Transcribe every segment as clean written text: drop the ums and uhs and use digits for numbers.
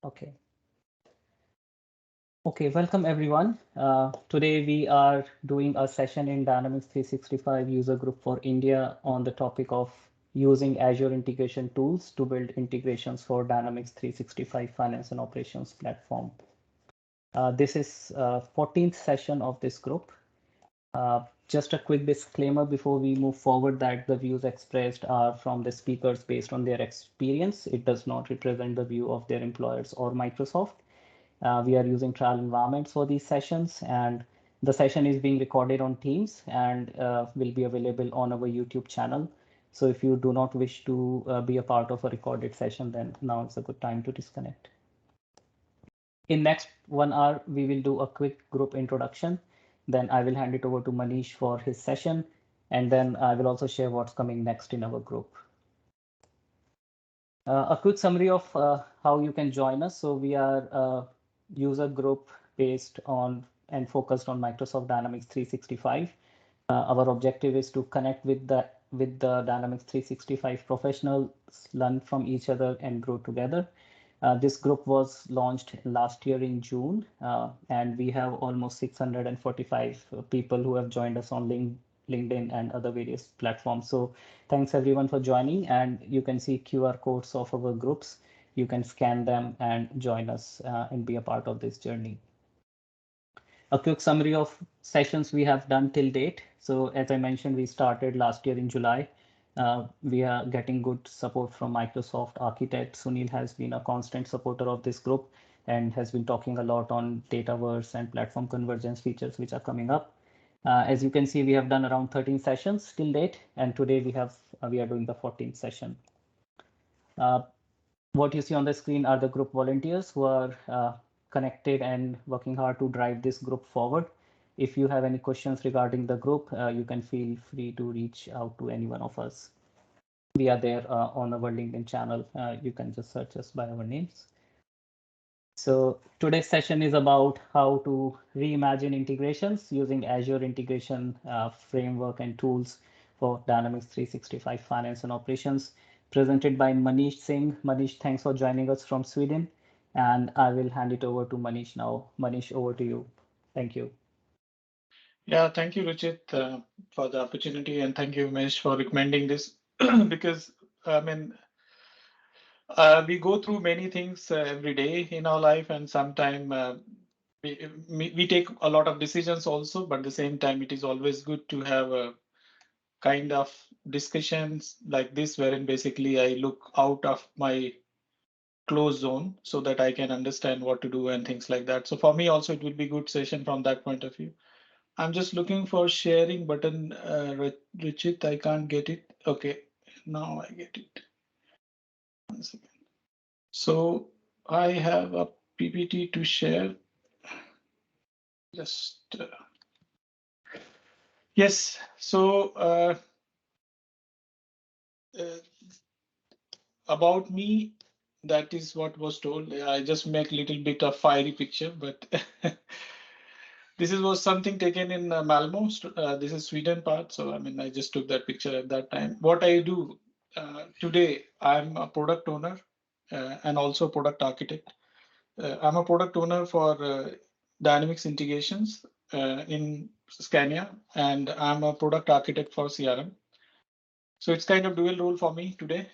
Okay. Okay, welcome everyone. Today we are doing a session in Dynamics 365 user group for India on the topic of using Azure integration tools to build integrations for Dynamics 365 finance and operations platform. This is 14th session of this group. Just a quick disclaimer before we move forward that the views expressed are from the speakers based on their experience. It does not represent the view of their employers or Microsoft. We are using trial environments for these sessions, and the session is being recorded on Teams and will be available on our YouTube channel. So if you do not wish to be a part of a recorded session, then now is a good time to disconnect. In next 1 hour, we will do a quick group introduction. Then I will hand it over to Manish for his session, and then I will also share what's coming next in our group. A quick summary of how you can join us. So we are a user group based on and focused on Microsoft Dynamics 365. Our objective is to connect with the Dynamics 365 professionals, learn from each other, and grow together. This group was launched last year in June, and we have almost 645 people who have joined us on LinkedIn and other various platforms. So thanks everyone for joining, and you can see QR codes of our groups. You can scan them and join us and be a part of this journey. A quick summary of sessions we have done till date. So as I mentioned, we started last year in July. We are getting good support from Microsoft Architect. Sunil has been a constant supporter of this group and has been talking a lot on Dataverse and platform convergence features which are coming up. As you can see, we have done around 13 sessions till date, and today we are doing the 14th session. What you see on the screen are the group volunteers who are connected and working hard to drive this group forward. If you have any questions regarding the group, you can feel free to reach out to any one of us. We are there on our LinkedIn channel. You can just search us by our names. So today's session is about how to reimagine integrations using Azure integration framework and tools for Dynamics 365 finance and operations, presented by Manish Singh. Manish, thanks for joining us from Sweden. And I will hand it over to Manish now. Manish, over to you. Thank you. Yeah, thank you, Ruchit, for the opportunity, and thank you, Mesh, for recommending this because I mean we go through many things every day in our life, and sometimes we take a lot of decisions also, but at the same time, it is always good to have a kind of discussions like this, wherein basically I look out of my closed zone so that I can understand what to do and things like that. So for me also, it will be good session from that point of view. I'm just looking for sharing button, Richit. I can't get it. Okay, now I get it. 1 second. So I have a PPT to share. Just yes. So uh, about me, that is what was told. I just make a little bit of fiery picture, but this was something taken in Malmo. This is Sweden part. So I mean, I just took that picture at that time. What I do today, I'm a product owner and also product architect. I'm a product owner for Dynamics integrations in Scania, and I'm a product architect for CRM. So it's kind of dual role for me today.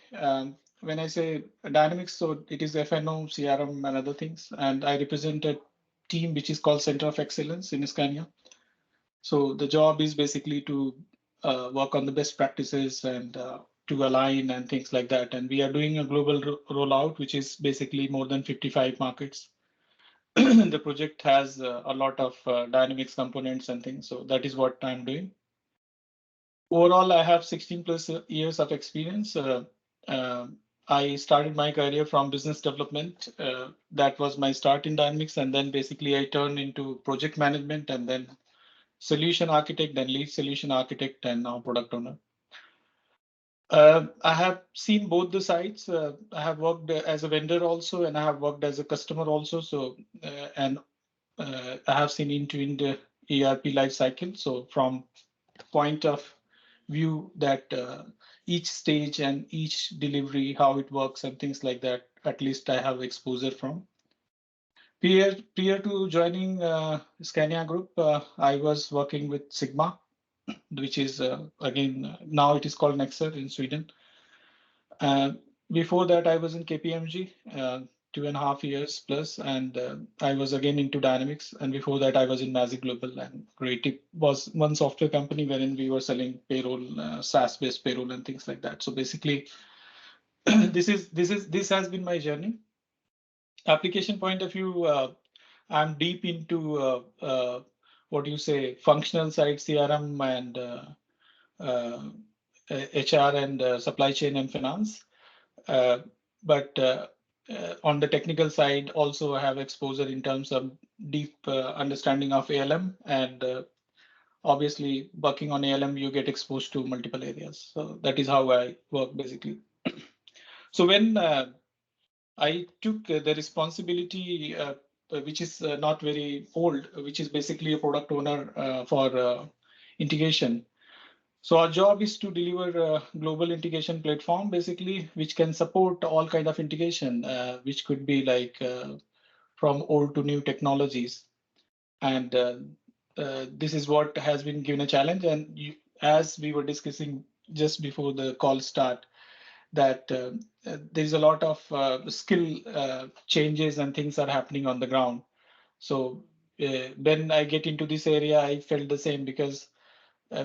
When I say Dynamics, so it is FNO, CRM, and other things, and I represent a team which is called Center of Excellence in Scania. So the job is basically to work on the best practices and to align and things like that. And we are doing a global rollout, which is basically more than 55 markets. The project has a lot of Dynamics components and things. So that is what I'm doing. Overall, I have 16 plus years of experience. I started my career from business development. That was my start in Dynamics. And then basically I turned into project management and then solution architect, then lead solution architect, and now product owner. I have seen both the sides. I have worked as a vendor also, and I have worked as a customer also. So, and I have seen end-to-end ERP life cycle. So from the point of view that each stage and each delivery, how it works and things like that, at least I have exposure from. Prior to joining Scania Group, I was working with Sigma, which is again now it is called Nexer in Sweden. Before that, I was in KPMG, 2.5 years plus, and I was again into Dynamics. And before that, I was in Magic Global, and Creative was one software company wherein we were selling payroll, SaaS-based payroll, and things like that. So basically, this has been my journey. Application point of view, I'm deep into what do you say, functional side, CRM and HR and supply chain and finance. But on the technical side, also I have exposure in terms of deep understanding of ALM, and obviously working on ALM, you get exposed to multiple areas. So that is how I work basically. So when I took the responsibility, which is not very old, which is basically a product owner for integration. So our job is to deliver a global integration platform, basically, which can support all kind of integration, which could be like from old to new technologies. And this is what has been given a challenge. And as we were discussing just before the call start, that there's a lot of skill changes and things are happening on the ground. So when I get into this area, I felt the same, because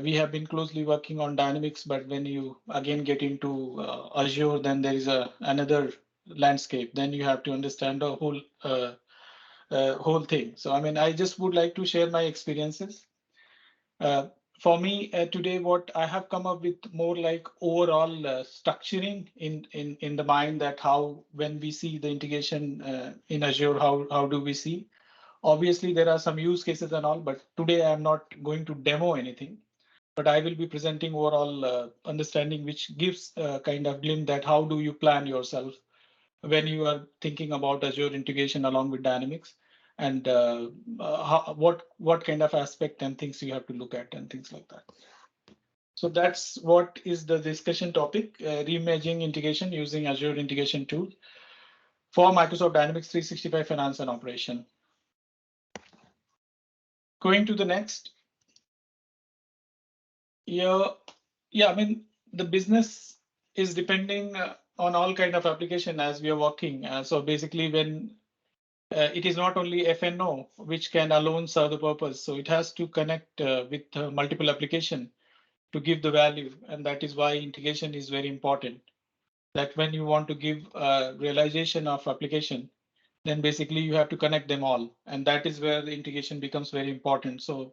we have been closely working on Dynamics, but when you again get into Azure, then there is another landscape. Then you have to understand the whole thing. So I mean, I just would like to share my experiences. Uh, for me today, what I have come up with more like overall structuring in the mind, that how when we see the integration in Azure, how do we see? Obviously, there are some use cases and all, but today I'm not going to demo anything. But I will be presenting overall understanding, which gives kind of glimpse that how do you plan yourself when you are thinking about Azure integration along with Dynamics, and what kind of aspect and things you have to look at and things like that. So that's what is the discussion topic, reimagining integration using Azure integration tool for Microsoft Dynamics 365 Finance and Operation. Going to the next. Yeah, I mean, the business is depending on all kind of application as we are working. So basically, when it is not only FNO which can alone serve the purpose, so it has to connect with multiple application to give the value, and that is why integration is very important. That when you want to give realization of application, then basically you have to connect them all, and that is where the integration becomes very important. So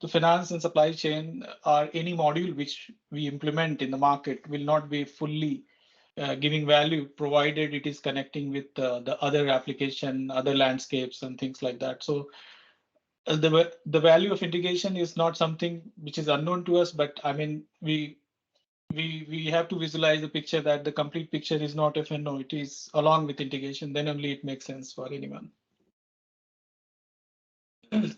the finance and supply chain, or any module which we implement in the market, will not be fully giving value provided it is connecting with the other application, other landscapes and things like that. So the value of integration is not something which is unknown to us, but I mean, we have to visualize the picture, that the complete picture is not FNO, it is along with integration, then only it makes sense for anyone.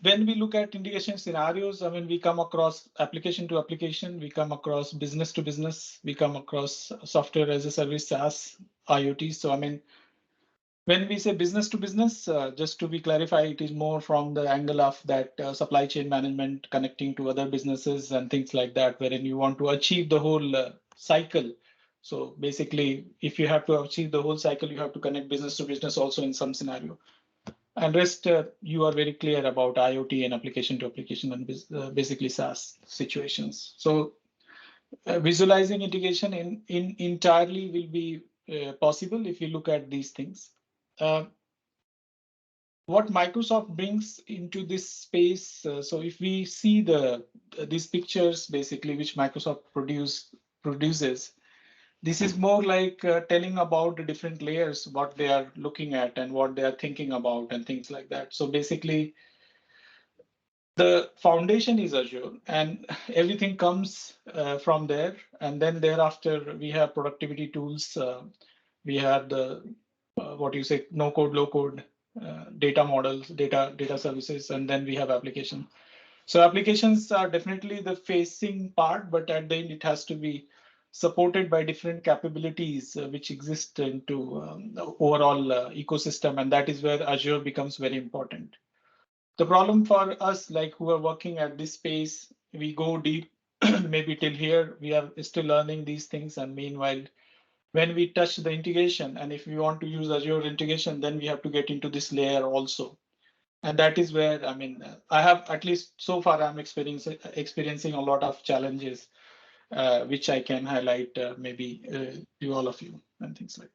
When we look at integration scenarios, I mean, we come across application to application, we come across business to business, we come across software as a service, SaaS, IoT. So I mean, when we say business to business, just to be clarified, it is more from the angle of that supply chain management, connecting to other businesses and things like that, wherein you want to achieve the whole cycle. So basically, if you have to achieve the whole cycle, you have to connect business to business also in some scenario. And rest, you are very clear about IoT and application to application and basically SaaS situations. So visualizing integration in entirely will be possible if you look at these things. What Microsoft brings into this space, so if we see these pictures basically which Microsoft produces, this is more like telling about the different layers, what they are looking at and what they are thinking about and things like that. So basically, the foundation is Azure, and everything comes from there. And then thereafter, we have productivity tools. We have the what you say, no code, low code, data models, data services, and then we have application. So applications are definitely the facing part, but at the end, it has to be supported by different capabilities which exist into the overall ecosystem, and that is where Azure becomes very important. The problem for us, like who are working at this space, we go deep, maybe till here, we are still learning these things. And meanwhile, when we touch the integration, and if we want to use Azure integration, then we have to get into this layer also. And that is where, I mean, I have, at least so far, I'm experiencing a lot of challenges, which I can highlight maybe to all of you and things like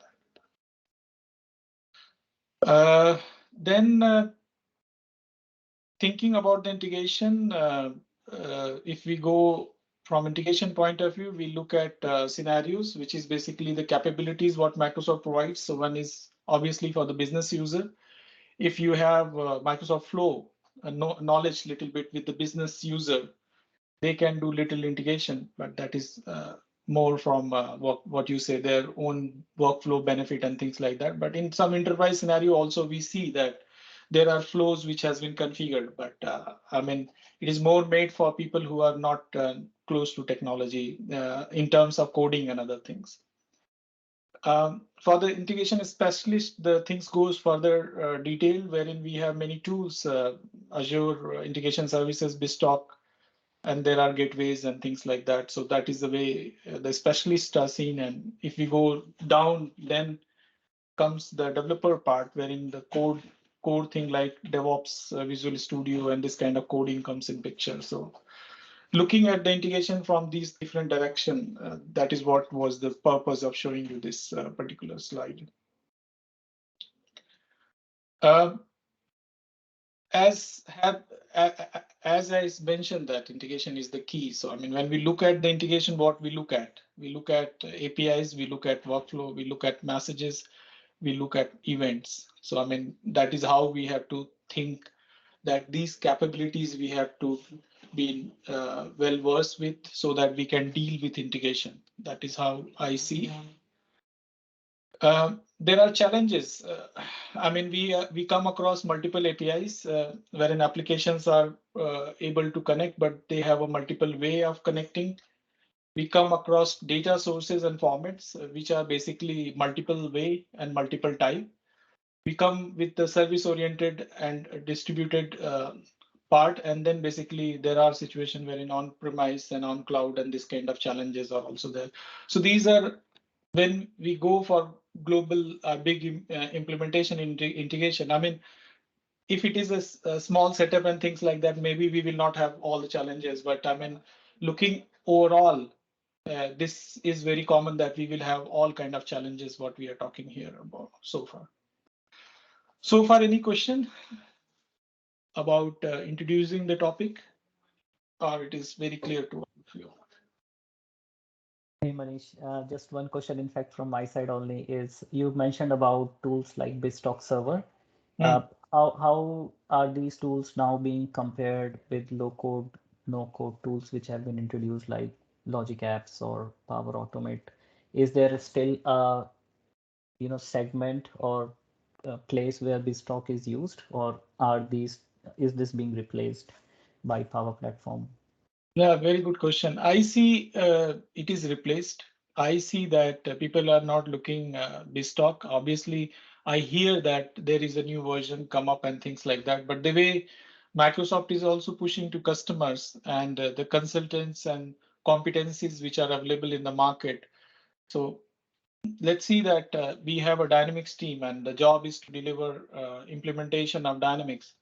that. Then thinking about the integration, if we go from integration point of view, we look at scenarios, which is basically the capabilities what Microsoft provides. So one is obviously for the business user. If you have Microsoft Flow, knowledge little bit with the business user, they can do little integration, but that is more from what you say, their own workflow benefit and things like that. But in some enterprise scenario also, we see that there are flows which has been configured, but I mean, it is more made for people who are not close to technology in terms of coding and other things. For the integration specialist, the things goes further detailed, wherein we have many tools, Azure Integration Services, BizTalk, and there are gateways and things like that. So that is the way the specialists are seen. And if we go down, then comes the developer part, wherein the code thing like DevOps, Visual Studio, and this kind of coding comes in picture. So looking at the integration from these different direction, that is what was the purpose of showing you this particular slide. Um, as I mentioned, that integration is the key. So I mean, when we look at the integration, what we look at APIs, we look at workflow, we look at messages, we look at events. So I mean, that is how we have to think that these capabilities we have to be well versed with, so that we can deal with integration. That is how I see. There are challenges. I mean, we come across multiple APIs wherein applications are able to connect, but they have a multiple way of connecting. We come across data sources and formats, which are basically multiple way and multiple type. We come with the service-oriented and distributed part, and then basically there are situations wherein on-premise and on-cloud and this kind of challenges are also there. So these are when we go for global big implementation integration. I mean, if it is a small setup and things like that, maybe we will not have all the challenges. But I mean, looking overall, this is very common that we will have all kind of challenges what we are talking here about so far. So far, any question about introducing the topic, or it is very clear to all of you? Hey Manish, just one question, in fact, from my side only is you mentioned about tools like BizTalk Server. Uh, Mm. how are these tools now being compared with low code, no code tools which have been introduced like Logic Apps or Power Automate? Is there still a segment or a place where BizTalk is used, or is this being replaced by Power Platform? Yeah, very good question. I see it is replaced. I see that people are not looking BizTalk. Obviously, I hear that there is a new version come up and things like that. But the way Microsoft is also pushing to customers and the consultants and competencies which are available in the market. So let's see that we have a Dynamics team, and the job is to deliver implementation of Dynamics.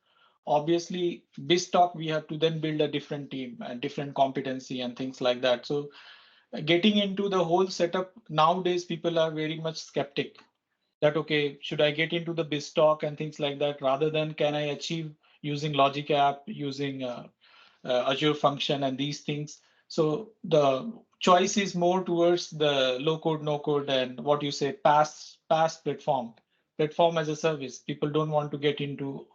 Obviously, BizTalk, we have to then build a different team and different competency and things like that. So getting into the whole setup nowadays, people are very much skeptic that, okay, should I get into the BizTalk and things like that, rather than can I achieve using Logic App, using Azure Function and these things. So the choice is more towards the low code, no code, and what you say, PaaS platform as a service. People don't want to get into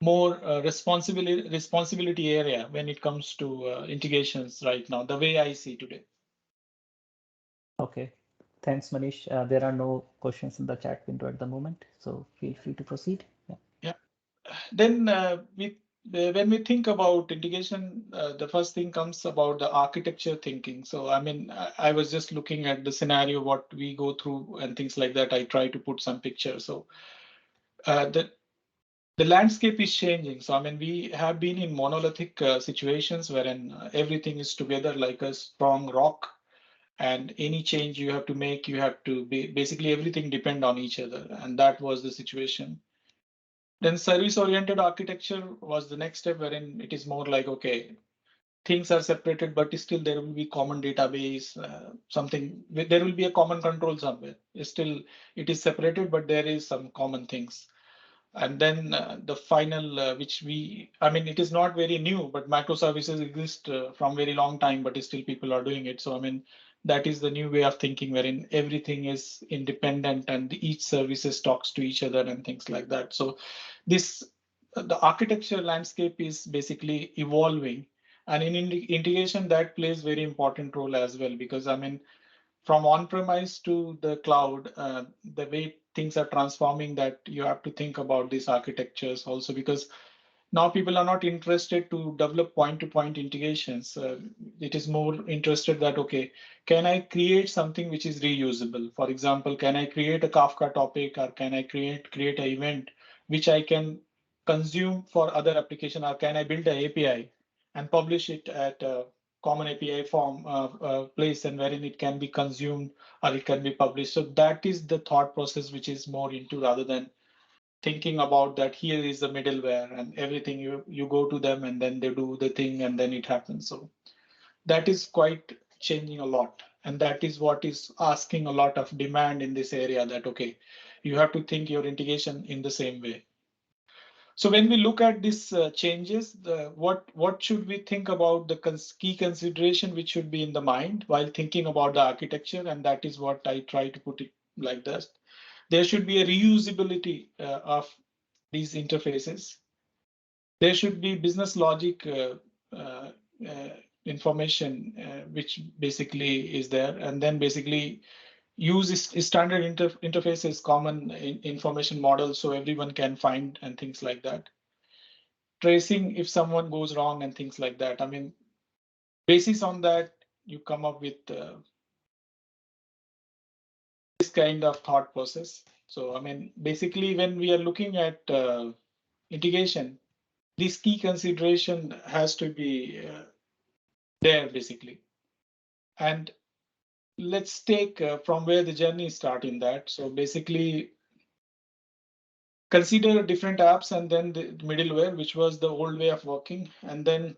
more responsibility area when it comes to integrations right now, the way I see today. Okay, thanks, Manish. There are no questions in the chat window at the moment, so feel free to proceed. Yeah. Yeah. Then when we think about integration, the first thing comes about the architecture thinking. So, I mean, I was just looking at the scenario, what we go through and things like that. I try to put some pictures. So, the landscape is changing. So, I mean, we have been in monolithic situations wherein everything is together like a strong rock, and any change you have to make, you have to be basically everything depend on each other. And that was the situation. Then service-oriented architecture was the next step, wherein it is more like, okay, things are separated, but still there will be common database, something, there will be a common control somewhere. Still, it is separated, but there is some common things. And then the final, which I mean, it is not very new, but microservices exist from very long time, but still people are doing it. So, I mean, that is the new way of thinking wherein everything is independent and each services talks to each other and things like that. So this, the architecture landscape is basically evolving. And in integration, that plays very important role as well, because I mean, from on-premise to the cloud, the way things are transforming, that you have to think about these architectures also, because now people are not interested to develop point-to-point integrations. It is more interested that, okay, can I create something which is reusable? For example, can I create a Kafka topic, or can I create an event which I can consume for other application, or can I build an API and publish it at a common API form place, and wherein it can be consumed or it can be published. So that is the thought process which is more into, rather than thinking about that here is the middleware and everything, you go to them and then they do the thing and then it happens. So that is quite changing a lot, and that is what is asking a lot of demand in this area, that okay, you have to think your integration in the same way. So when we look at these changes, what should we think about, the key consideration which should be in the mind while thinking about the architecture, and that is what I try to put it like this. There should be a reusability of these interfaces. There should be business logic uh, uh, information, which basically is there, and then basically use standard interfaces, common information models, so everyone can find and things like that. Tracing if someone goes wrong and things like that. I mean, basis on that, you come up with this kind of thought process. So, I mean, basically, when we are looking at integration, this key consideration has to be there basically. And let's take from where the journey start in that. So basically, consider different apps and then the middleware, which was the old way of working. And then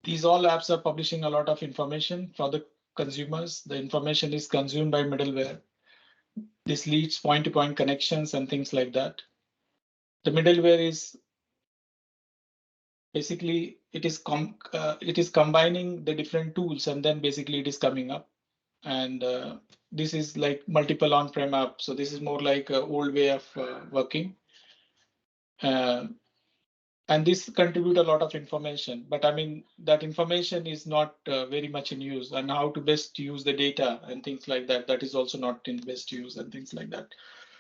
these all apps are publishing a lot of information for the consumers. The information is consumed by middleware. This leads point-to-point connections and things like that. The middleware is basically, it is combining the different tools, and then basically it is coming up. And this is like multiple on-prem apps. So this is more like an old way of working. Uh, and this contribute a lot of information, but I mean, that information is not very much in use, and how to best use the data and things like that, that is also not in best use and things like that.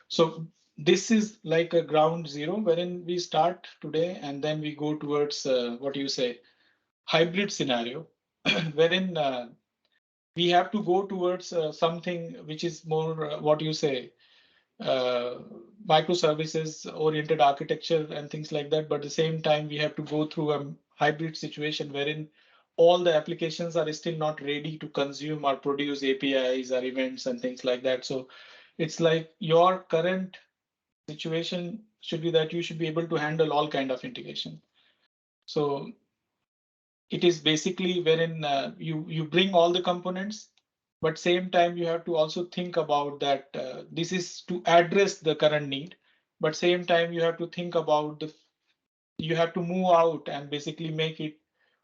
So this is like a ground zero wherein we start today, and then we go towards what do you say, hybrid scenario, wherein we have to go towards something which is more what you say, uh, microservices oriented architecture and things like that. But at the same time, we have to go through a hybrid situation wherein all the applications are still not ready to consume or produce APIs or events and things like that. So it's like your current situation should be that you should be able to handle all kind of integration. So it is basically wherein you bring all the components, but same time you have to also think about that this is to address the current need, but same time you have to think about the, you have to move out and basically make it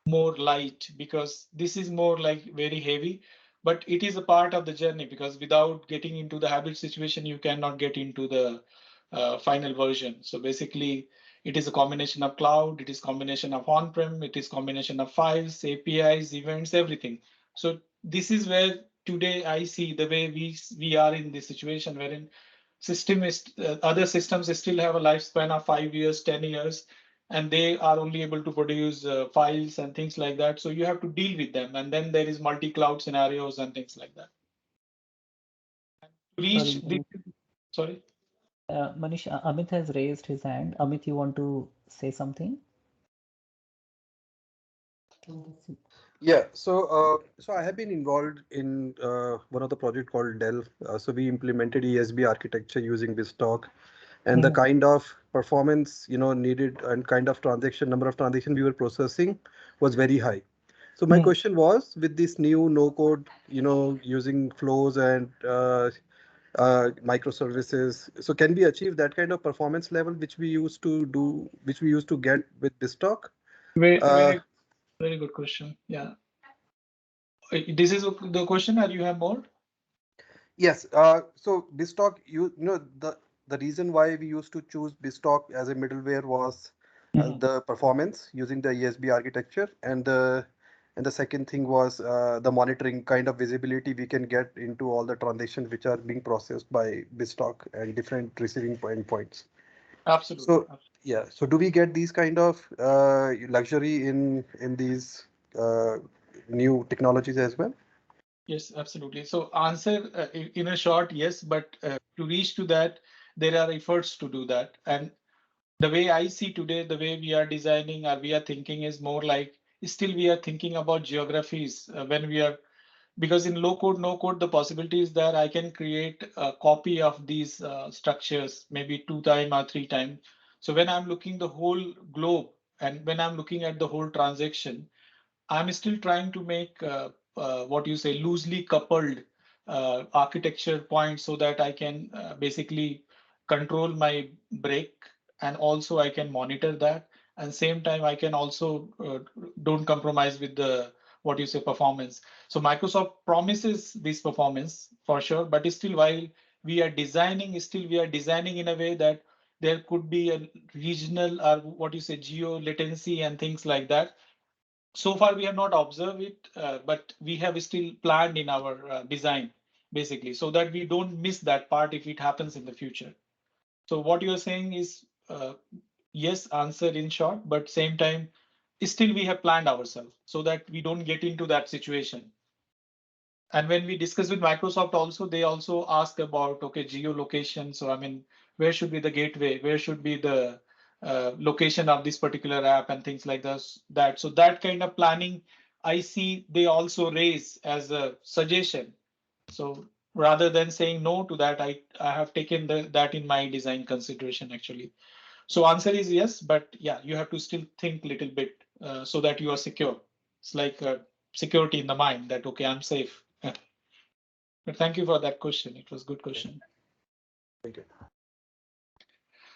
more light, because this is more like very heavy, but it is a part of the journey, because without getting into the habit situation, you cannot get into the final version. So basically, it is a combination of cloud, it is combination of on-prem, it is combination of files, APIs, events, everything. So this is where today I see the way we are in this situation wherein system is other systems still have a lifespan of 5 years, 10 years, and they are only able to produce files and things like that. So you have to deal with them. And then there is multi-cloud scenarios and things like that. To reach the, Sorry, sorry. Manish, Amit has raised his hand. Amit, you want to say something? Yeah, so I have been involved in one of the project called Dell. So we implemented ESB architecture using BizTalk, and the Mhm. kind of performance needed and kind of transaction number of transactions we were processing was very high. So my Mhm. question was, with this new no code, using flows and microservices, so can we achieve that kind of performance level which we used to get with BizTalk? Very, Uh, very, very good question. Yeah. This is the question, or you have more? Yes. So BizTalk, the reason why we used to choose BizTalk as a middleware was Mhm. the performance using the ESB architecture, and the second thing was the monitoring kind of visibility we can get into all the transactions which are being processed by BizTalk and different receiving endpoints. Absolutely. So yeah. So do we get these kind of luxury in these new technologies as well? Yes, absolutely. So answer in a short, yes, but to reach to that, there are efforts to do that. And the way I see today, the way we are designing or we are thinking is more like still we are thinking about geographies when we are, because in low code, no code, the possibility is that I can create a copy of these structures, maybe 2 times or 3 times. So when I'm looking the whole globe and when I'm looking at the whole transaction, I'm still trying to make what you say loosely coupled architecture points so that I can basically control my break and also I can monitor that. And same time, I can also don't compromise with the what you say performance. So Microsoft promises this performance for sure, but still while we are designing, still we are designing in a way that there could be a regional or what you say geo latency and things like that. So far we have not observed it, but we have still planned in our design basically so that we don't miss that part if it happens in the future. So what you're saying is yes, answer in short, but same time still we have planned ourselves so that we don't get into that situation. And when we discuss with Microsoft also, they also ask about, okay, geolocation. So, I mean, where should be the gateway? Where should be the location of this particular app and things like this, that. So that kind of planning, I see they also raise as a suggestion. So rather than saying no to that, I have taken that in my design consideration actually. So answer is yes, but yeah, you have to still think a little bit so that you are secure. It's like security in the mind that, okay, I'm safe. But thank you for that question. It was a good question. Thank you.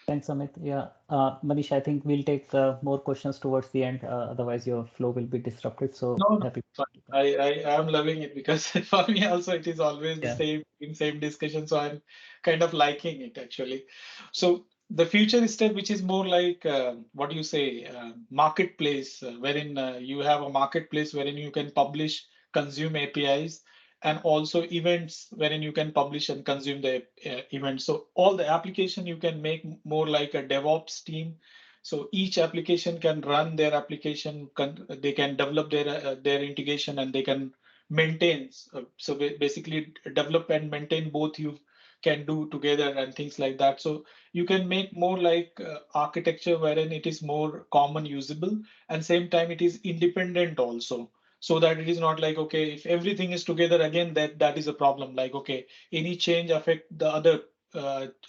Thanks, Amit. Yeah, Manish, I think we'll take more questions towards the end. Otherwise, your flow will be disrupted. So No, no, happy. fine. I am loving it because for me also it is always the Yeah. same discussion. So I'm kind of liking it actually. So the future step, which is more like what do you say, marketplace, wherein you have a marketplace wherein you can publish, consume APIs, and also events wherein you can publish and consume the events. So all the application you can make more like a DevOps team, so each application can run their application, they can develop their integration and they can maintain. So basically develop and maintain both you can do together and things like that. So you can make more like architecture wherein it is more common usable and same time it is independent also. So that it is not like, okay, if everything is together again, that is a problem. Like, okay, any change affect the other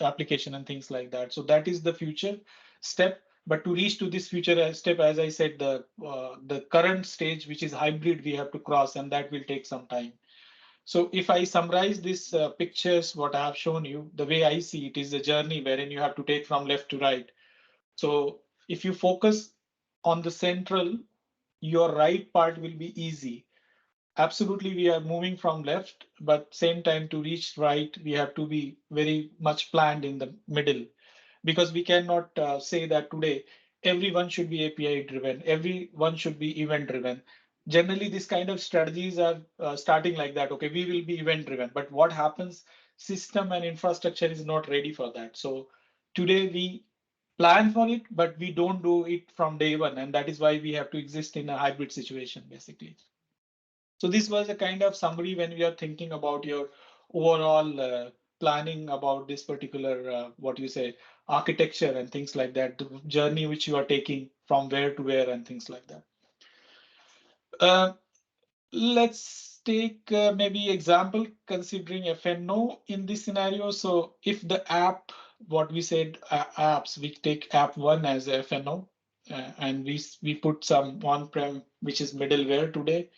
application and things like that. So that is the future step. But to reach to this future step, as I said, the current stage, which is hybrid, we have to cross, and that will take some time. So if I summarize these pictures, what I have shown you, the way I see it is a journey wherein you have to take from left to right. So if you focus on the central, your right part will be easy. Absolutely, we are moving from left, but same time to reach right, we have to be very much planned in the middle because we cannot say that today everyone should be API driven, everyone should be event driven. Generally, this kind of strategies are starting like that. Okay, we will be event driven, but what happens? system and infrastructure is not ready for that. So today we plan for it, but we don't do it from day one. And that is why we have to exist in a hybrid situation, basically. So this was a kind of summary when we are thinking about your overall planning about this particular, what you say, architecture and things like that, the journey which you are taking from where to where and things like that. Let's take maybe example considering FNO in this scenario. So if the app, what we said, apps, we take app one as FNO, and we put some on-prem, which is middleware today,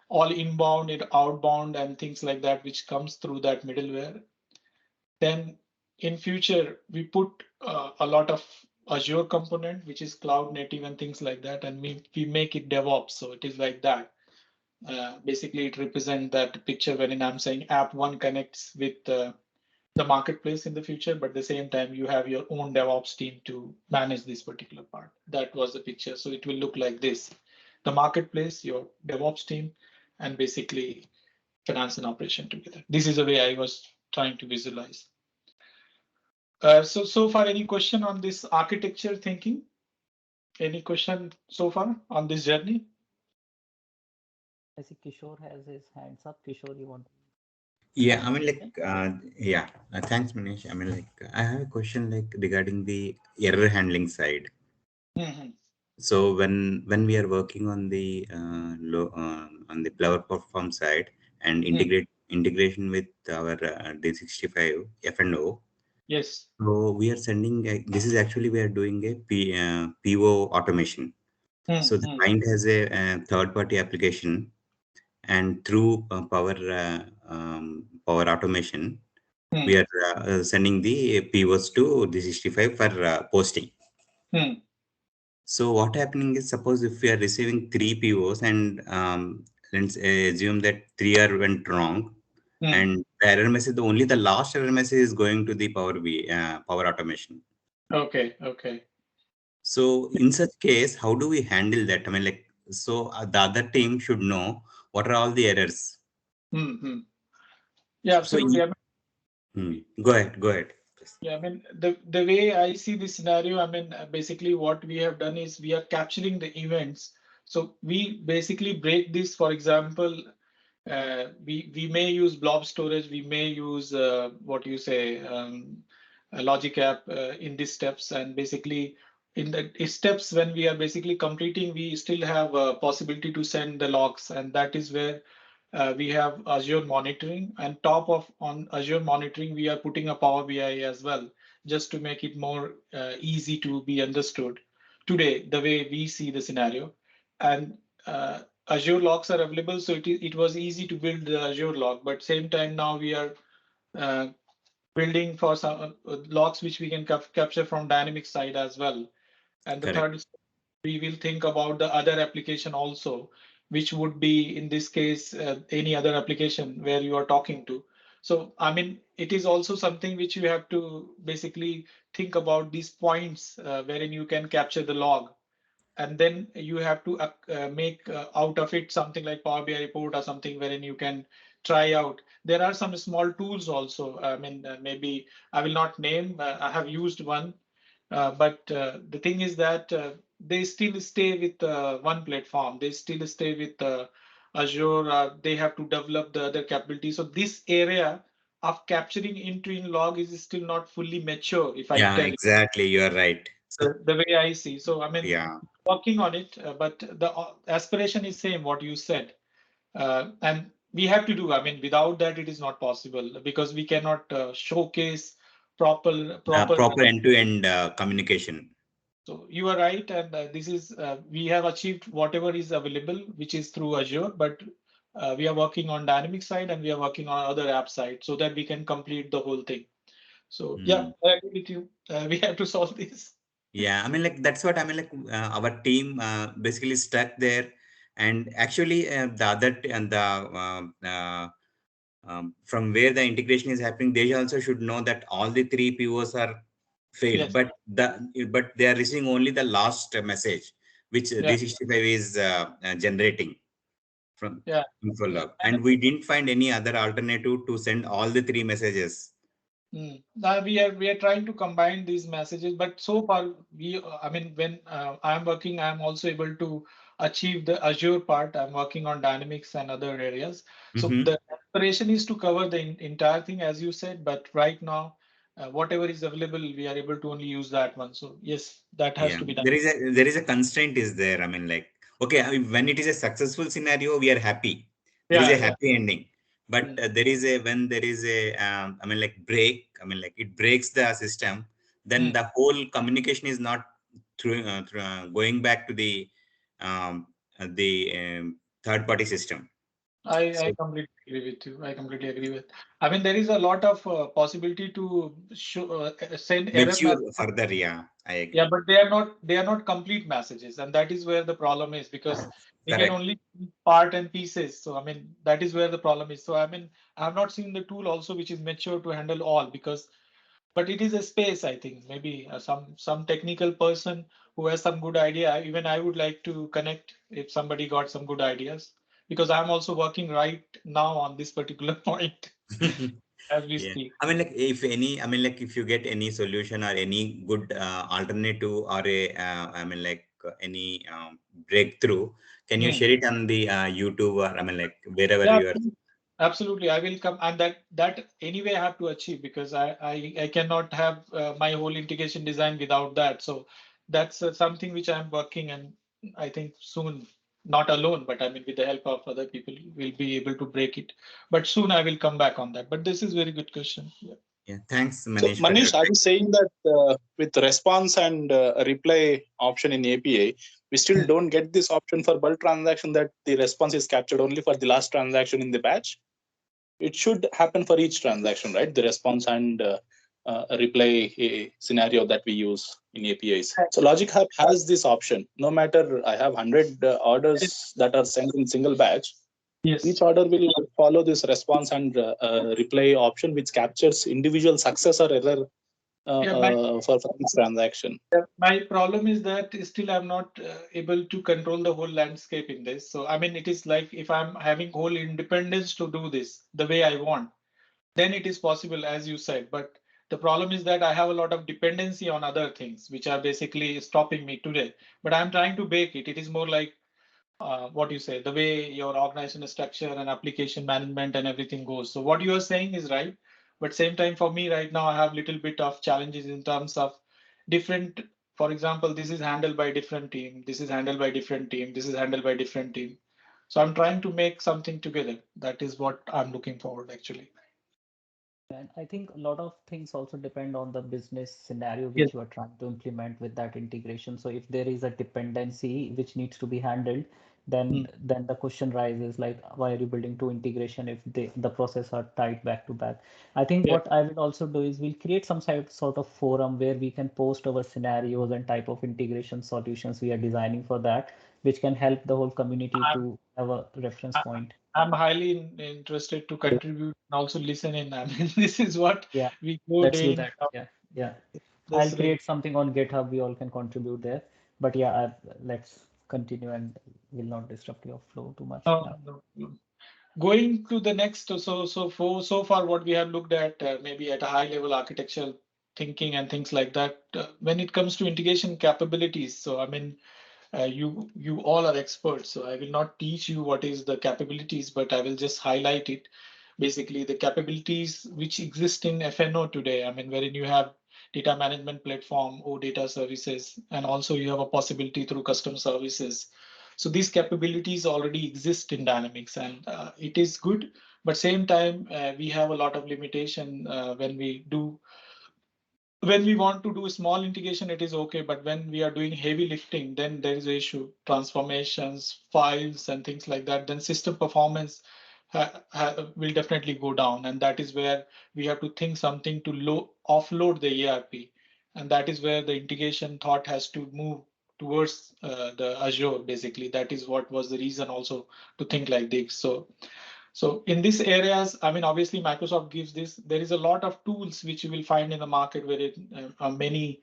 all inbound and outbound and things like that, which comes through that middleware. Then in future, we put a lot of Azure component, which is cloud native and things like that, and we make it DevOps. So it is like that. Basically, it represents that picture wherein I'm saying app one connects with the marketplace in the future, but at the same time, you have your own DevOps team to manage this particular part. That was the picture. So it will look like this. The marketplace, your DevOps team, and basically finance and operation together. This is the way I was trying to visualize. So far, any question on this architecture thinking? Any question so far on this journey? I see Kishore has his hands up. Kishore, you want Yeah, ask I a mean, question? yeah, thanks, Manish. I mean, I have a question regarding the error handling side. Mm-hmm. So when we are working on the on the Cloud Platform side and integration with our D65 F&O, Yes. so we are sending this is actually we are doing a PO automation. So the Mm-hmm. client has a, third party application, and through Power Automation, we are sending the POs to the 65 for posting. Mm-hmm. So what happening is, suppose if we are receiving three POs and let's assume that three are went wrong, and the error message, only the last error message is going to the Power Automation. Okay. Okay. So in such case, how do we handle that? I mean, so the other team should know what are all the errors. Mm-hmm. Yeah, So absolutely. go ahead, go ahead. Yeah, I mean, the way I see this scenario, I mean, basically what we have done is we are capturing the events. So we basically break this, for example, we may use blob storage, we may use what you say, a logic app in these steps, and basically in the steps when we are basically completing, we still have a possibility to send the logs, and that is where we have Azure monitoring, and top of on Azure monitoring, we are putting a Power BI as well, just to make it more easy to be understood today, the way we see the scenario. And Azure logs are available, so it was easy to build the Azure log. But same time now we are uh, building for some logs which we can capture from Dynamics side as well. And the Correct. third is we will think about the other application also, which would be in this case any other application where you are talking to. So I mean, it is also something which you have to basically think about these points wherein you can capture the log, and then you have to make out of it something like Power BI report or something wherein you can try out. There are some small tools also. I mean, maybe I will not name. I have used one, but the thing is that they still stay with one platform. They still stay with Azure. They have to develop the other capabilities. So this area of capturing in log is still not fully mature, if I Yeah, tell exactly. You are right. So the way I see. So I mean, yeah, working on it, but the aspiration is same what you said, and we have to do. I mean, without that, it is not possible because we cannot showcase proper. proper end-to-end communication. So you are right, and this is we have achieved whatever is available, which is through Azure, but we are working on dynamic side and we are working on other app side so that we can complete the whole thing. So yeah, Hmm. I agree with you. We have to solve this. Yeah, I mean, that's what I mean. Our team basically stuck there, and actually, the other and the from where the integration is happening, they also should know that all the three POs are failed, Yes. but they are receiving only the last message, which Yeah. D65 is generating from Yeah. info Yeah. log, and we didn't find any other alternative to send all the three messages. Now we are trying to combine these messages, but so far I mean when I'm working, I'm also able to achieve the Azure part. I'm working on Dynamics and other areas. So the aspiration is to cover the entire thing, as you said. But right now, whatever is available, we are able to only use that one. So yes, that has Yeah, to be done. there is a constraint is there. I mean, like, okay, I mean, when it is a successful scenario, we are happy. There is Yeah, a yeah. happy ending. But there is a when there is a I mean, like break. I mean, like it breaks the system. Then Mm. the whole communication is not going back to the third party system. I So completely agree with you. I completely agree with. I mean, there is a lot of possibility to send error mature messages. further. Yeah, I Yeah, agree. but they are not complete messages, and that is where the problem is because they can Correct. only see part and pieces. So I mean, that is where the problem is. So I mean, I have not seen the tool also which is mature to handle all because, but it is a space. I think maybe some technical person who has some good idea. Even I would like to connect if somebody got some good ideas because I'm also working right now on this particular point as we Yeah, speak. I mean, like if any, I mean, like if you get any solution or any good alternative or a, I mean, like any breakthrough, can you Hmm. share it on the YouTube or I mean, like wherever Yeah, you are? absolutely. I will come, and that anyway I have to achieve because I cannot have my whole integration design without that. So that's something which I'm working, and I think soon, not alone, but I mean with the help of other people, we'll be able to break it. But soon I will come back on that. But this is very good question. Yeah. Yeah, thanks, So Manish, for your Manish, are time. you saying that with response and reply option in API, we still Hmm. don't get this option for bulk transaction that the response is captured only for the last transaction in the batch? It should happen for each transaction, right? The response and reply scenario that we use in APIs. So Logic Hub has this option. No matter I have 100 orders that are sent in single batch, each Yes. order will follow this response and reply option, which captures individual success or error Yeah. My for each transaction. my problem is that still I'm not able to control the whole landscape in this. So I mean, it is like if I'm having whole independence to do this the way I want, then it is possible, as you said. But the problem is that I have a lot of dependency on other things, which are basically stopping me today. But I'm trying to bake it. It is more like what you say, the way your organization structure and application management and everything goes. So what you are saying is right. But same time for me right now, I have little bit of challenges in terms of different. For example, this is handled by different team. This is handled by different team. This is handled by different team. So I'm trying to make something together. That is what I'm looking forward actually. And I think a lot of things also depend on the business scenario Yes. which you are trying to implement with that integration. So if there is a dependency which needs to be handled, then the question rises like, why are you building two integration if the process are tied back to back? I think Yeah. what I will also do is we'll create some sort of forum where we can post our scenarios and type of integration solutions we are designing for that, which can help the whole community to have a reference I- point. I'm highly interested to contribute and also listen in. I mean, this is what Yeah, we go let's day do in. that. Yeah, yeah. I'll That's really create something on GitHub. We all can contribute there. But yeah, let's continue and will not disrupt your flow too much. no, Yeah. no, no. Going to the next. So far what we have looked at maybe at a high level architectural thinking and things like that. When it comes to integration capabilities, so I mean, you all are experts, so I will not teach you what is the capabilities, but I will just highlight it. Basically, the capabilities which exist in FNO today. I mean, wherein you have data management platform or data services, and also you have a possibility through custom services. So these capabilities already exist in Dynamics, and it is good. But same time, we have a lot of limitation when we want to do a small integration, it is okay. But when we are doing heavy lifting, then there is an issue. Transformations, files, and things like that. Then system performance will definitely go down. And that is where we have to think something to offload the ERP. And that is where the integration thought has to move towards the Azure, basically. That is what was the reason also to think like this. So in these areas, I mean, obviously Microsoft gives this. There is a lot of tools which you will find in the market where many,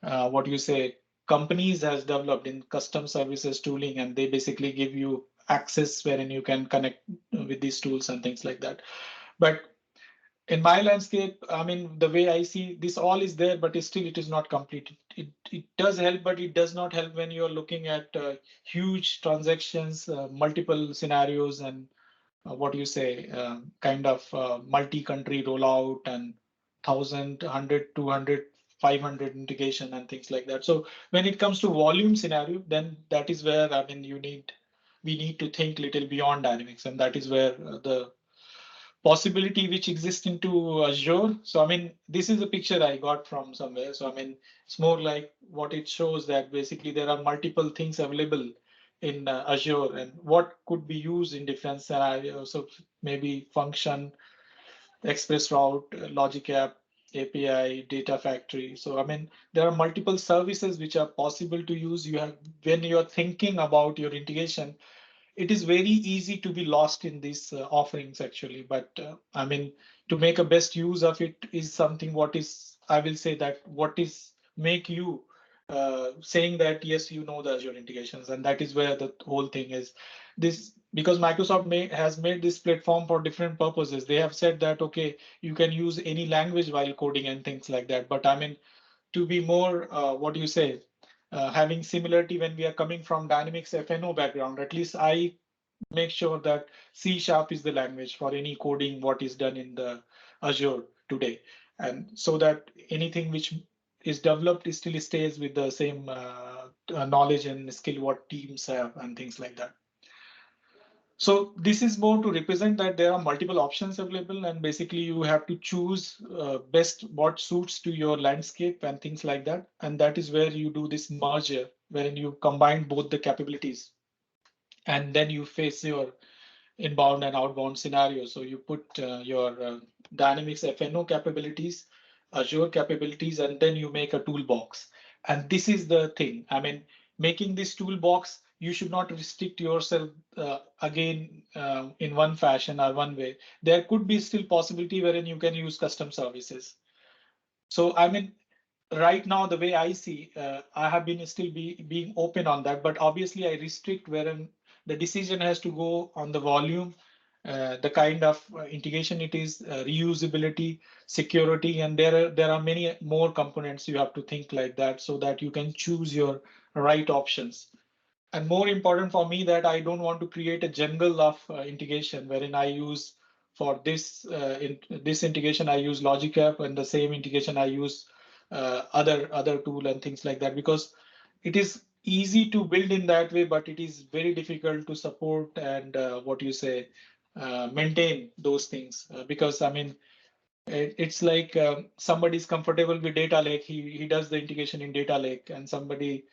what you say, companies has developed in custom services tooling, and they basically give you access wherein you can connect with these tools and things like that. But in my landscape, I mean, the way I see this, all is there, but still it is not complete. It does help, but it does not help when you're looking at huge transactions, multiple scenarios, and what you say, kind of multi-country rollout and 1,000, 100, 200, 500 integration and things like that. So when it comes to volume scenario, then that is where, I mean, we need to think little beyond Dynamics, and that is where the possibility which exists into Azure. So I mean, this is a picture I got from somewhere. So I mean, it's more like what it shows, that basically there are multiple things available in Azure, and what could be used in different scenarios. So maybe function, express route, logic app, API, data factory. So I mean, there are multiple services which are possible to use. You have, when you're thinking about your integration, it is very easy to be lost in these offerings actually. But I mean, to make a best use of it is something what is, I will say that what is make you saying that yes, you know the Azure integrations, and that is where the whole thing is. This because Microsoft has made this platform for different purposes. They have said that okay, you can use any language while coding and things like that. But I mean, to be more what do you say, having similarity when we are coming from Dynamics FNO background, at least I make sure that C# is the language for any coding what is done in the Azure today, and so that anything which is developed still stays with the same knowledge and skill what teams have and things like that. So this is more to represent that there are multiple options available, and basically you have to choose best what suits to your landscape and things like that. And that is where you do this merger, wherein you combine both the capabilities, and then you face your inbound and outbound scenario. So you put your Dynamics FNO capabilities, Azure capabilities, and then you make a toolbox. And this is the thing. I mean, making this toolbox, you should not restrict yourself again in one fashion or one way. There could be still possibility wherein you can use custom services. So I mean, right now the way I see, I have been still being open on that, but obviously I restrict wherein the decision has to go on the volume, the kind of integration it is, reusability, security, and there are many more components you have to think like that, so that you can choose your right options. And more important for me, that I don't want to create a jungle of integration wherein I use for this in this integration I use Logic App, and the same integration I use other tool and things like that, because it is easy to build in that way, but it is very difficult to support and what you say, maintain those things, because I mean, it's like somebody is comfortable with data lake, he does the integration in data lake, and somebody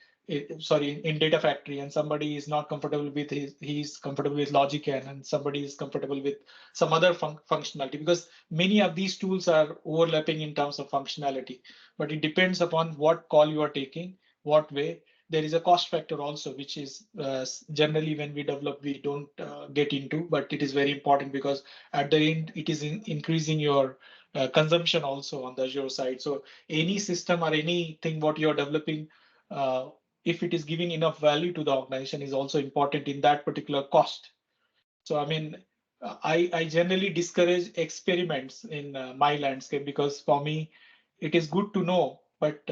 sorry, in data factory, and somebody is not comfortable with he's comfortable with logic and somebody is comfortable with some other functionality, because many of these tools are overlapping in terms of functionality, but it depends upon what call you are taking, what way. There is a cost factor also, which is generally when we develop we don't get into, but it is very important, because at the end it is increasing your consumption also on the Azure side. So any system or anything what you're developing, if it is giving enough value to the organization, is also important in that particular cost. So I mean, I generally discourage experiments in my landscape, because for me it is good to know, but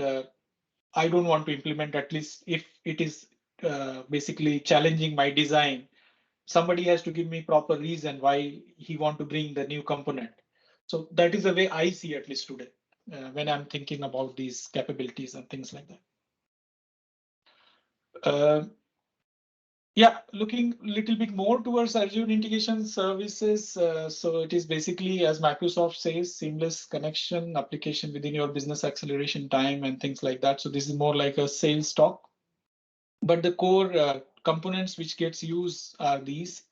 I don't want to implement, at least if it is basically challenging my design. Somebody has to give me proper reason why he want to bring the new component. So that is the way I see, at least today, when I'm thinking about these capabilities and things like that. Yeah, looking a little bit more towards Azure integration services. So it is basically, as Microsoft says, seamless connection application within your business acceleration time and things like that. So this is more like a sales talk. But the core components which gets used are these.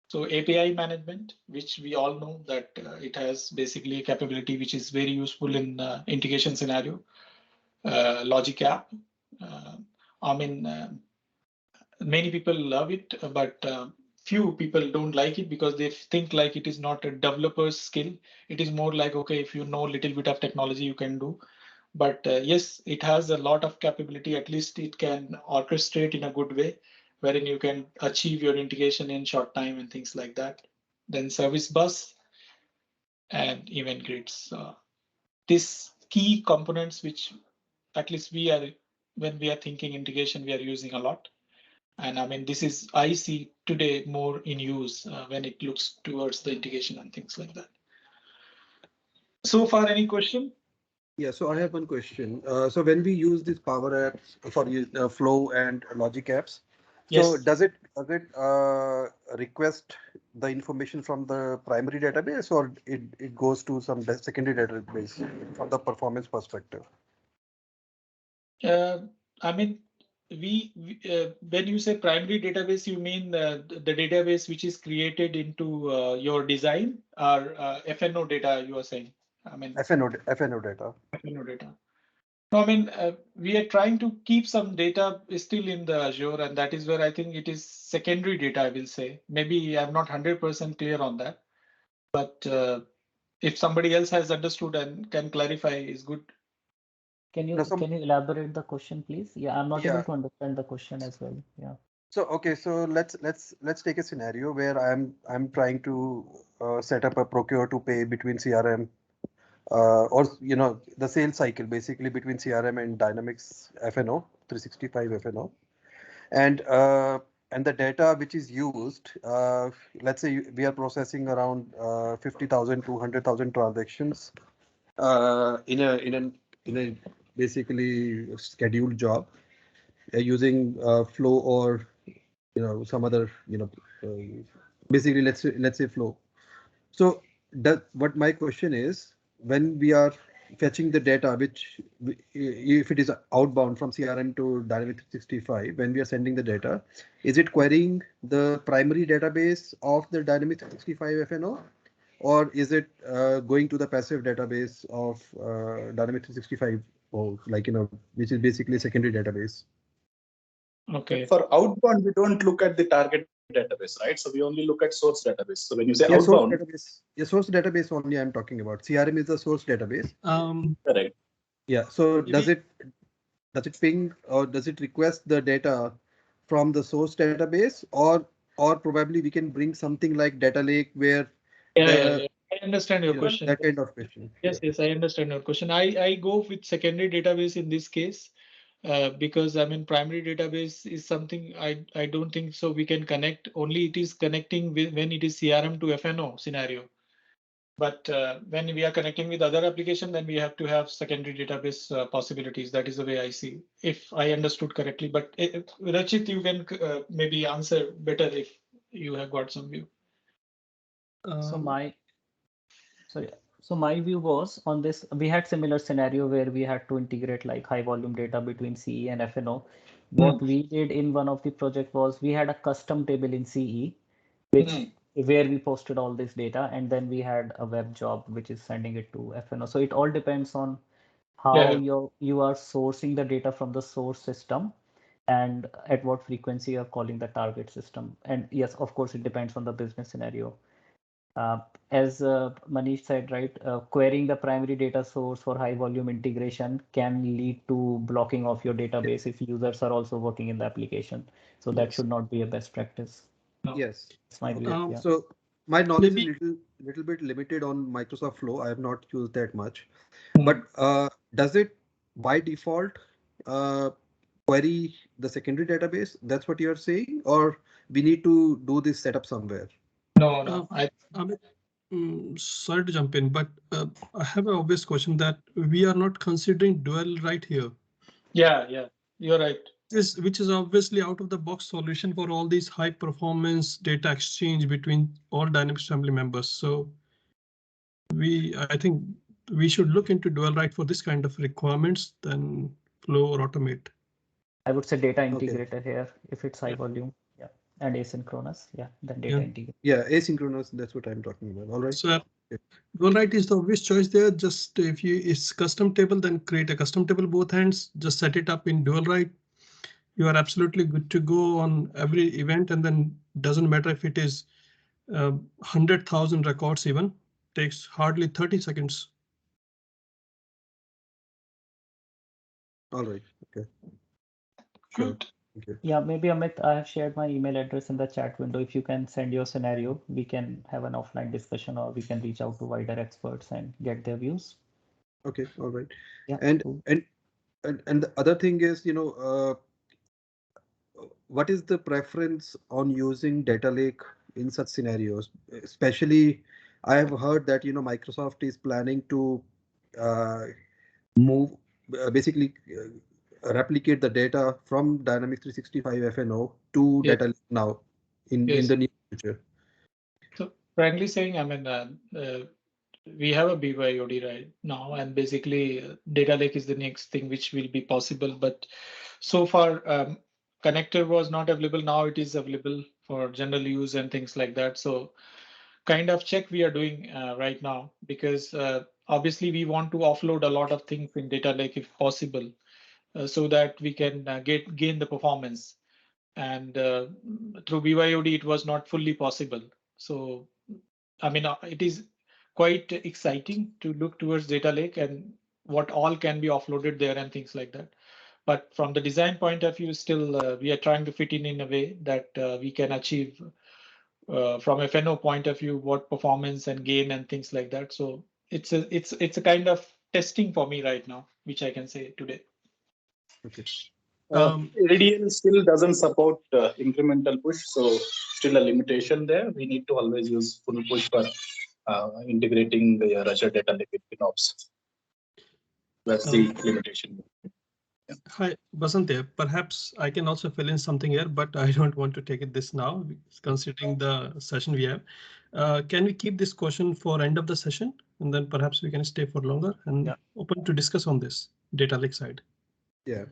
So API management, which we all know that it has basically a capability which is very useful in integration scenario. Logic app. I mean, many people love it, but few people don't like it, because they think like it is not a developer's skill. It is more like, okay, if you know a little bit of technology, you can do. But yes, it has a lot of capability. At least it can orchestrate in a good way, wherein you can achieve your integration in short time and things like that. Then service bus. and event grids. These key components, which at least when we are thinking integration, we are using a lot. And I mean, this is, I see today more in use when it looks towards the integration and things like that. So far, any question? Yeah, so I have one question. So when we use these Power Apps for Flow and Logic apps, so Yes. does it request the information from the primary database, or it goes to some secondary database from the performance perspective? I mean, when you say primary database, you mean the database which is created into your design, or FNO data you are saying? I mean, FNO data. FNO data. No, I mean, we are trying to keep some data still in the Azure, and that is where I think it is secondary data, I will say. Maybe I'm not 100% clear on that, but if somebody else has understood and can clarify, is good. Can you elaborate the question, please? Yeah, I'm not able to understand the question as well. Yeah. So okay, so let's take a scenario where I'm trying to set up a procure to pay between CRM or the sales cycle basically between CRM and Dynamics FNO 365 FNO, and the data which is used, let's say we are processing around 50,000 to 100,000 transactions in a basically scheduled job using Flow or some other basically let's say Flow. So what my question is, when we are fetching the data, if it is outbound from CRM to Dynamics 365, when we are sending the data, is it querying the primary database of the Dynamics 365 FNO, or is it going to the passive database of Dynamics 365, or which is basically a secondary database? Okay. For outbound, we don't look at the target database, right? So we only look at source database. So when you say outbound, source database only I'm talking about. CRM is the source database. Correct. Yeah. So does it ping or does it request the data from the source database, or probably we can bring something like data lake where I understand your question. That kind of question. Yes, I understand your question. I go with secondary database in this case because I mean primary database is something I don't think so we can connect. Only it is connecting when it is CRM to FNO scenario. But when we are connecting with other application, then we have to have secondary database possibilities. That is the way I see, if I understood correctly. But Rachit, you can maybe answer better if you have got some view. So my view was on this. We had similar scenario where we had to integrate like high volume data between CE and FNO. What we did in one of the project was we had a custom table in CE, where we posted all this data, and then we had a web job which is sending it to FNO. So it all depends on how you are sourcing the data from the source system and at what frequency you're calling the target system. And yes, of course, it depends on the business scenario. As Manish said, right, querying the primary data source for high volume integration can lead to blocking of your database if users are also working in the application. So that should not be a best practice. Yes. That's my view. Yeah. So my knowledge is little bit limited on Microsoft Flow. I have not used that much. But does it by default query the secondary database? That's what you're saying, or we need to do this setup somewhere? No. Sorry to jump in, but I have an obvious question that we are not considering dual write here. Yeah, you're right. Which is obviously out of the box solution for all these high performance data exchange between all Dynamics family members. So I think we should look into dual write for this kind of requirements than Flow or Automate. I would say data integrator here if it's high volume. Yeah. And asynchronous. Yeah. Then data integrator. Yeah, asynchronous. That's what I'm talking about. All right. So dual write is the obvious choice there. Just if it's custom table, then create a custom table both hands. Just set it up in dual write. You are absolutely good to go on every event, and then doesn't matter if it is 100,000 records, even takes hardly 30 seconds. All right. Okay. Good. Okay. Yeah, maybe Amit, I have shared my email address in the chat window. If you can send your scenario, we can have an offline discussion, or we can reach out to wider experts and get their views. Okay. All right. Yeah. And Cool. and the other thing is, what is the preference on using data lake in such scenarios? Especially, I have heard that Microsoft is planning to uh, move basically replicate the data from Dynamics 365 FNO to Yes. data lake now in Yes. the near future. So frankly saying, I mean, we have a BYOD right now, and basically data lake is the next thing which will be possible. But so far, connector was not available. Now it is available for general use and things like that. So kind of check we are doing right now, because obviously we want to offload a lot of things in data lake if possible, so that we can gain the performance. And through BYOD, it was not fully possible. So I mean, it is quite exciting to look towards data lake and what all can be offloaded there and things like that. But from the design point of view, still we are trying to fit in a way that we can achieve from FNO point of view what performance and gain and things like that. So it's a kind of testing for me right now, which I can say today. Okay. ADL still doesn't support incremental push, so still a limitation there. We need to always use full push for integrating the Azure data lake with FinOps. That's the limitation. Hi, Basant here. Perhaps I can also fill in something here, but I don't want to take it this now, considering the session we have. Can we keep this question for end of the session, and then perhaps we can stay for longer and open to discuss on this data lake side? Yeah,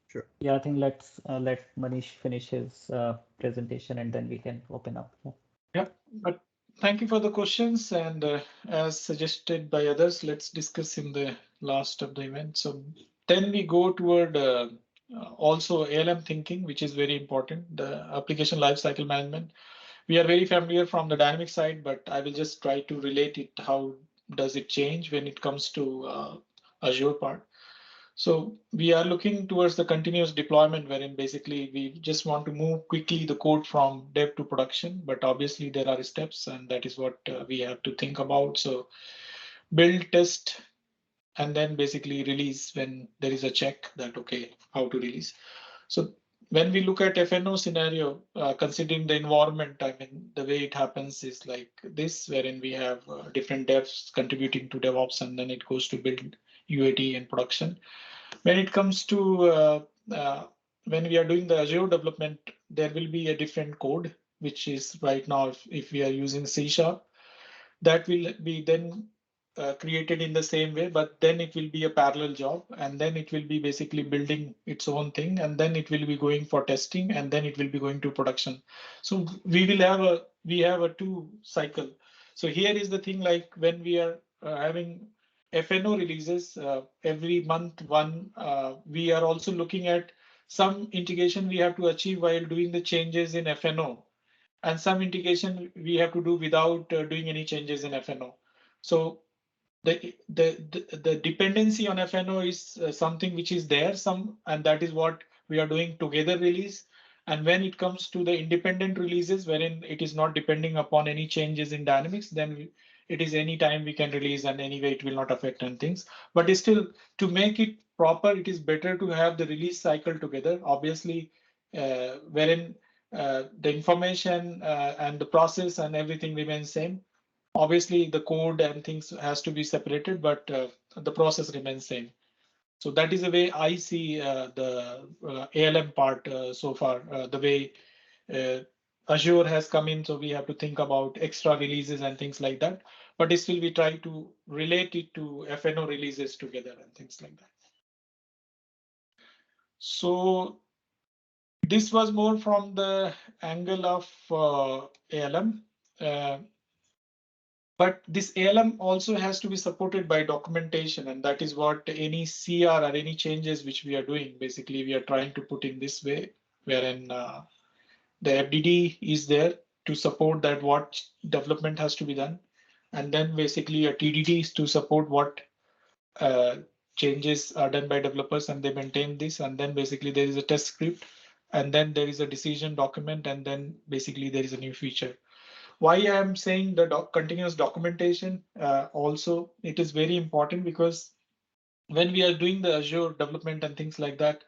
sure. Yeah, I think let's let Manish finish his presentation, and then we can open up. Yeah, but thank you for the questions, and as suggested by others, let's discuss in the last of the event. So then we go toward also ALM thinking, which is very important, the application lifecycle management. We are very familiar from the dynamic side, but I will just try to relate it. How does it change when it comes to Azure part? So we are looking towards the continuous deployment, wherein basically we just want to move quickly the code from dev to production, but obviously there are steps, and that is what we have to think about. So build, test, and then basically release when there is a check that, okay, how to release. So when we look at FNO scenario, considering the environment, I mean, the way it happens is like this, wherein we have different devs contributing to DevOps, and then it goes to build UAT and production. When it comes to when we are doing the Azure development, there will be a different code, which is right now, if we are using C#, that will be then created in the same way, but then it will be a parallel job, and then it will be basically building its own thing, and then it will be going for testing, and then it will be going to production. So we have a two cycle. So here is the thing, like when we are having FNO releases every month one, we are also looking at some integration we have to achieve while doing the changes in FNO, and some integration we have to do without doing any changes in FNO. So the dependency on FNO is something which is there, and that is what we are doing together release. And when it comes to the independent releases, wherein it is not depending upon any changes in Dynamics, then it is any time we can release, and anyway it will not affect on things. But still, to make it proper, it is better to have the release cycle together. Obviously, wherein the information and the process and everything remains same. Obviously, the code and things has to be separated, but the process remains same. So that is the way I see the ALM part so far. The way Azure has come in, so we have to think about extra releases and things like that. But still, we try to relate it to FNO releases together and things like that. So this was more from the angle of ALM. But this ALM also has to be supported by documentation, and that is what any CR or any changes which we are doing, basically we are trying to put in this way, wherein the FDD is there to support that what development has to be done, and then basically a TDD is to support what changes are done by developers and they maintain this, and then basically there is a test script, and then there is a decision document, and then basically there is a new feature. Why I am saying the continuous documentation also, it is very important because when we are doing the Azure development and things like that,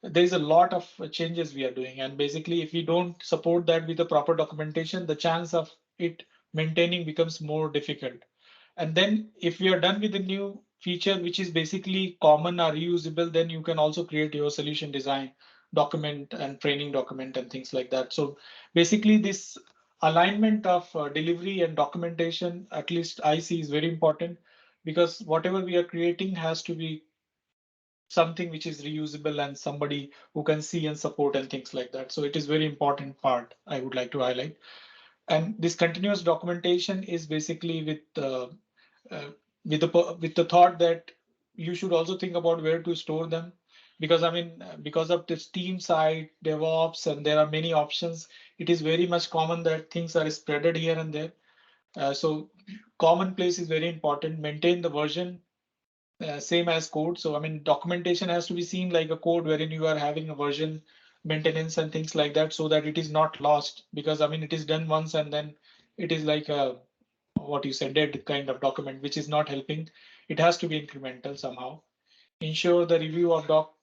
there is a lot of changes we are doing. And basically, if we don't support that with the proper documentation, the chance of it maintaining becomes more difficult. And then if we are done with the new feature, which is basically common or reusable, then you can also create your solution design document and training document and things like that. So basically this alignment of delivery and documentation, at least I see, is very important, because whatever we are creating has to be something which is reusable and somebody who can see and support and things like that. So it is very important part I would like to highlight. And this continuous documentation is basically with the thought that you should also think about where to store them, because I mean, because of this team side, DevOps, and there are many options, it is very much common that things are spreaded here and there. So common place is very important. Maintain the version same as code. So I mean, documentation has to be seen like a code wherein you are having a version maintenance and things like that, so that it is not lost. Because I mean, it is done once and then it is like a, what you said, dead kind of document, which is not helping. It has to be incremental somehow. Ensure the review of doc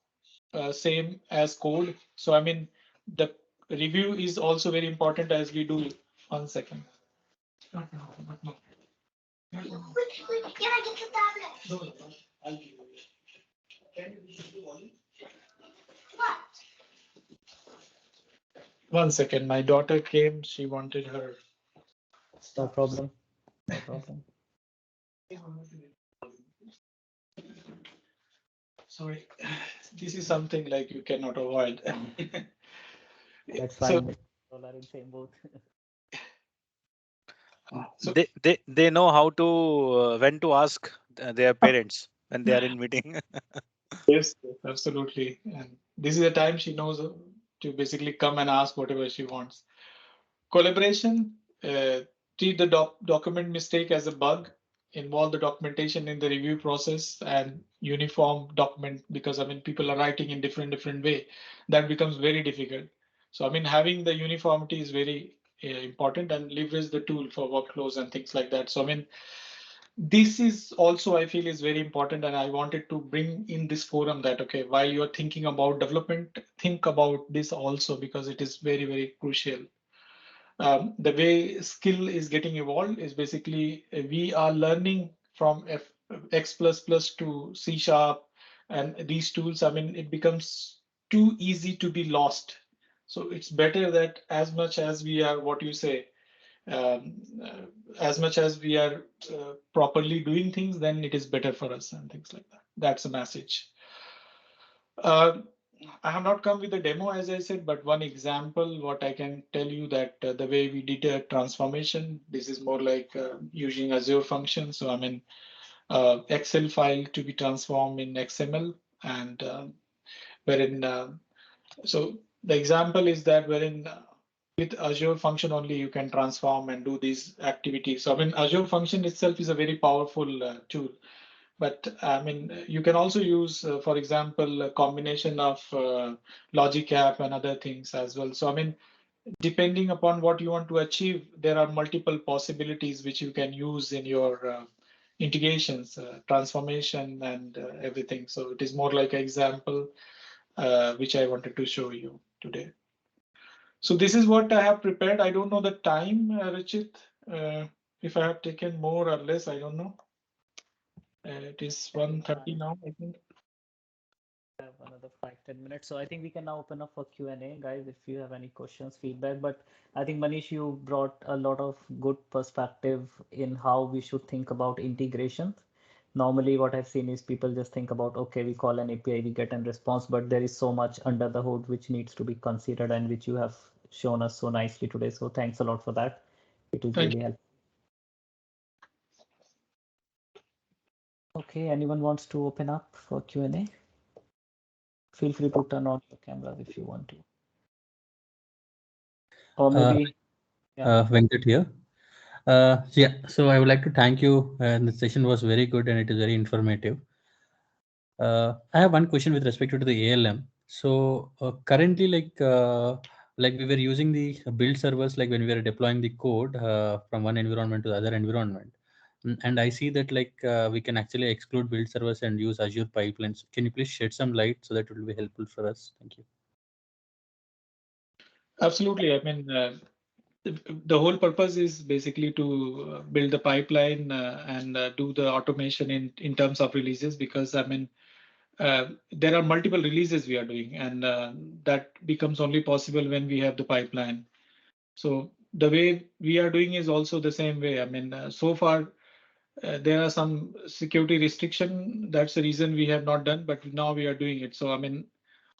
same as code. So I mean, the review is also very important as we do. 1 second. No. Can I get the tablet? No, I'll give you. Can you reduce the volume? What? 1 second, my daughter came. She wanted her. No problem. No problem. Sorry, this is something like you cannot avoid. That's So, fine. All are in same boat. so they know how to when to ask their parents when they are in meeting. yes, absolutely. And this is the time she knows to basically come and ask whatever she wants. Collaboration, treat the document mistake as a bug, involve the documentation in the review process, and uniform document, because I mean, people are writing in different way. That becomes very difficult. So I mean, having the uniformity is very important, and leverage the tool for workflows and things like that. So I mean, this is also, I feel, is very important, and I wanted to bring in this forum that, okay, while you're thinking about development, think about this also, because it is very crucial. The way skill is getting evolved is basically we are learning from X++ to C#, and these tools, I mean, it becomes too easy to be lost. So it's better that as much as we are, what you say, as much as we are properly doing things, then it is better for us and things like that. That's a message. I have not come with a demo, as I said, but one example, what I can tell you that the way we did a transformation, this is more like using Azure function. So I mean, Excel file to be transformed in XML, and wherein, so the example is that wherein with Azure function only you can transform and do these activities. So I mean, Azure function itself is a very powerful tool. But I mean, you can also use, for example, a combination of logic app and other things as well. So I mean, depending upon what you want to achieve, there are multiple possibilities which you can use in your integrations, transformation, and everything. So it is more like an example which I wanted to show you today. So this is what I have prepared. I don't know the time, Richit, if I have taken more or less, I don't know. It is 1:30 now, I think. Have another 5-10 minutes, so I think we can now open up for Q&A, guys, if you have any questions, feedback. But I think, Manish, you brought a lot of good perspective in how we should think about integrations. Normally what I've seen is people just think about, okay, we call an API, we get a response, but there is so much under the hood which needs to be considered, and which you have shown us so nicely today. So thanks a lot for that. It was really helpful. Okay, anyone wants to open up for Q&A? Feel free to turn on your cameras if you want to. Or maybe, Venkat here. So I would like to thank you. The session was very good and it is very informative. I have one question with respect to the ALM. So currently, like we were using the build servers, like when we were deploying the code from one environment to the other environment. And I see that we can actually exclude build servers and use Azure pipelines. Can you please shed some light so that it will be helpful for us? Thank you. Absolutely. I mean, the whole purpose is basically to build the pipeline and do the automation in terms of releases, because I mean, there are multiple releases we are doing, and that becomes only possible when we have the pipeline. So the way we are doing is also the same way. I mean, so far there are some security restriction. That's the reason we have not done, but now we are doing it. So I mean,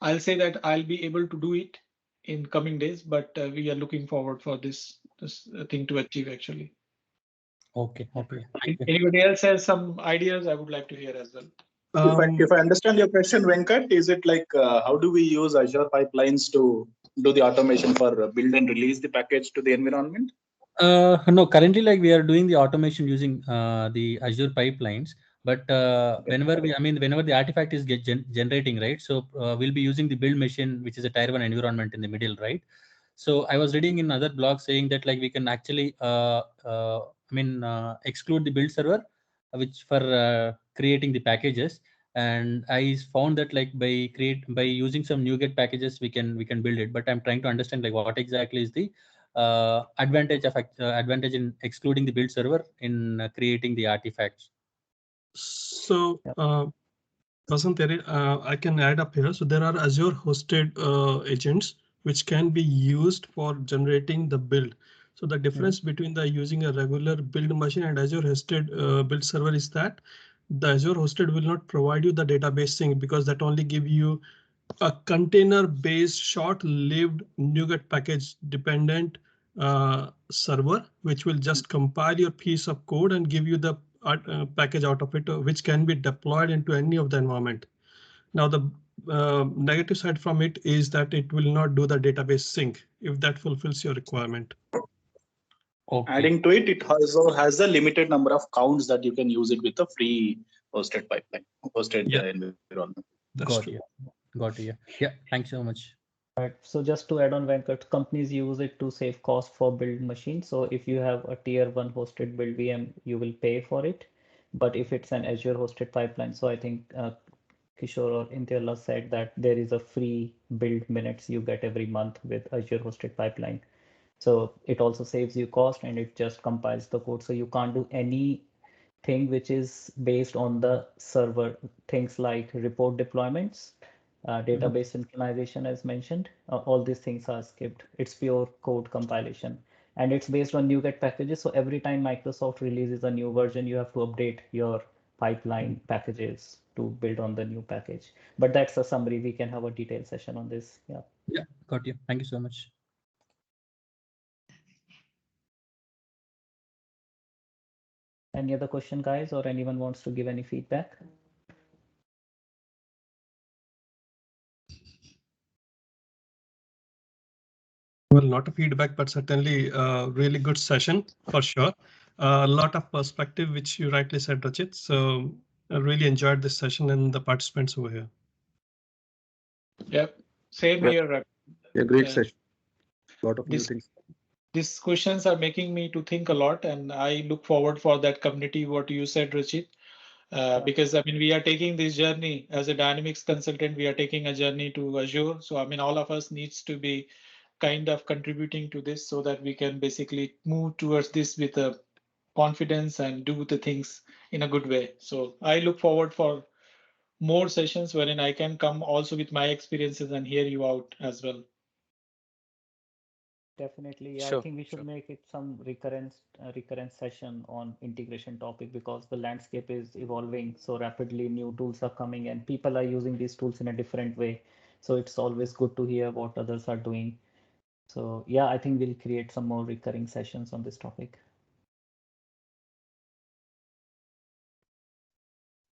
I'll say that I'll be able to do it in coming days, but we are looking forward for this thing to achieve actually. Okay. Okay. Thank you. Anybody else has some ideas? I would like to hear as well. If I understand your question, Venkat, is it like how do we use Azure pipelines to do the automation for build and release the package to the environment? No, currently we are doing the automation using the Azure pipelines, but whenever the artifact is generating, right? So we'll be using the build machine, which is a tier 1 environment in the middle, right? So I was reading in other blogs saying that we can actually exclude the build server, which for creating the packages. And I found that by using some NuGet packages, we can build it. But I'm trying to understand what exactly is the advantage in excluding the build server in creating the artifacts. So I can add up here. So there are Azure hosted agents which can be used for generating the build. So the difference between the using a regular build machine and Azure hosted build server is that the Azure hosted will not provide you the database sync, because that only give you a container based short-lived NuGet package dependent server, which will just compile your piece of code and give you the package out of it, which can be deployed into any of the environment. Now, the negative side from it is that it will not do the database sync if that fulfills your requirement. Okay. Adding to it, it also has a limited number of counts that you can use it with a free hosted pipeline, hosted environment. That's true. Got you. Yeah. Thanks so much. Right. So just to add on, Venkat, companies use it to save cost for build machines. So if you have a tier 1 hosted build VM, you will pay for it. But if it's an Azure hosted pipeline, so I think Kishore or Intiala said that there is a free build minutes you get every month with Azure hosted pipeline. So it also saves you cost and it just compiles the code. So you can't do anything which is based on the server, things like report deployments, database synchronization as mentioned, all these things are skipped. It's pure code compilation and it's based on NuGet packages. So every time Microsoft releases a new version, you have to update your pipeline packages to build on the new package. But that's a summary. We can have a detailed session on this. Yeah. Yeah, got you. Thank you so much. Any other question, guys, or anyone wants to give any feedback? Well, not a feedback, but certainly a really good session for sure. A lot of perspective, which you rightly said, Rachit. So I really enjoyed this session and the participants over here. Yep, same here. Yeah, great session. A lot of new things. These questions are making me to think a lot, and I look forward for that community, what you said, Rachit. Because I mean, we are taking this journey as a Dynamics consultant, we are taking a journey to Azure. So I mean, all of us needs to be kind of contributing to this so that we can basically move towards this with a confidence and do the things in a good way. So I look forward for more sessions wherein I can come also with my experiences and hear you out as well. Definitely. I Sure, think we should make it some recurrent session on integration topic, because the landscape is evolving so rapidly. New tools are coming and people are using these tools in a different way. So it's always good to hear what others are doing. So yeah, I think we'll create some more recurring sessions on this topic.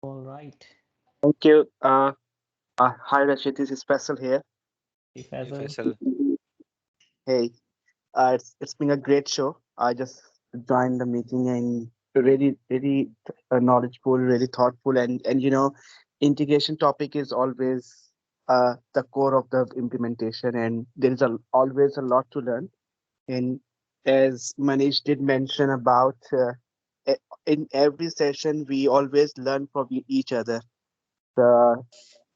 All right. Thank you. Hi, Rashid. This is Faisal here. Hey, Hey, Faisal. Faisal. Hey, it's been a great show. I just joined the meeting and really knowledgeable, really thoughtful, and integration topic is always the core of the implementation, and there is always a lot to learn. And as Manish did mention about in every session, we always learn from each other. Uh,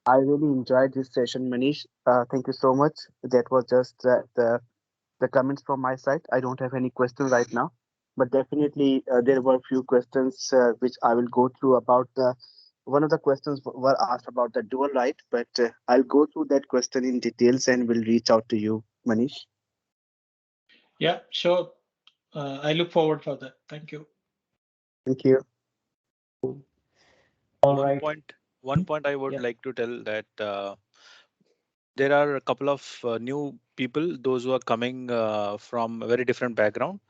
I really enjoyed this session, Manish. Thank you so much. That was just the comments from my side. I don't have any questions right now, but definitely there were a few questions which I will go through about the. One of the questions were asked about the dual right, but I'll go through that question in details and will reach out to you, Manish. Yeah, sure. I look forward for that. Thank you. Thank you. All One right. point, one point I would Yeah. like to tell that there are a couple of new people, those who are coming from a very different background,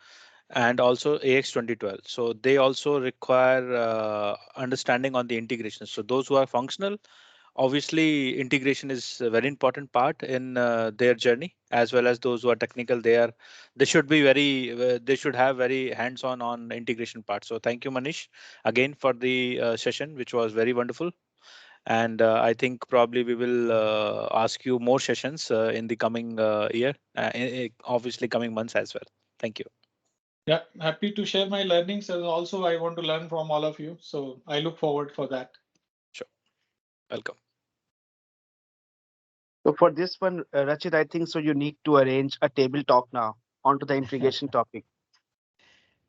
and also AX 2012. So they also require understanding on the integration. So those who are functional, obviously integration is a very important part in their journey, as well as those who are technical. They should be very they should have very hands-on on integration part. So thank you, Manish, again for the session, which was very wonderful. And I think probably we will ask you more sessions in the coming year, obviously coming months as well. Thank you. Yeah, happy to share my learnings, and also I want to learn from all of you. So I look forward for that. Sure. Welcome. So for this one, Rachit, I think so you need to arrange a table talk now onto the integration topic.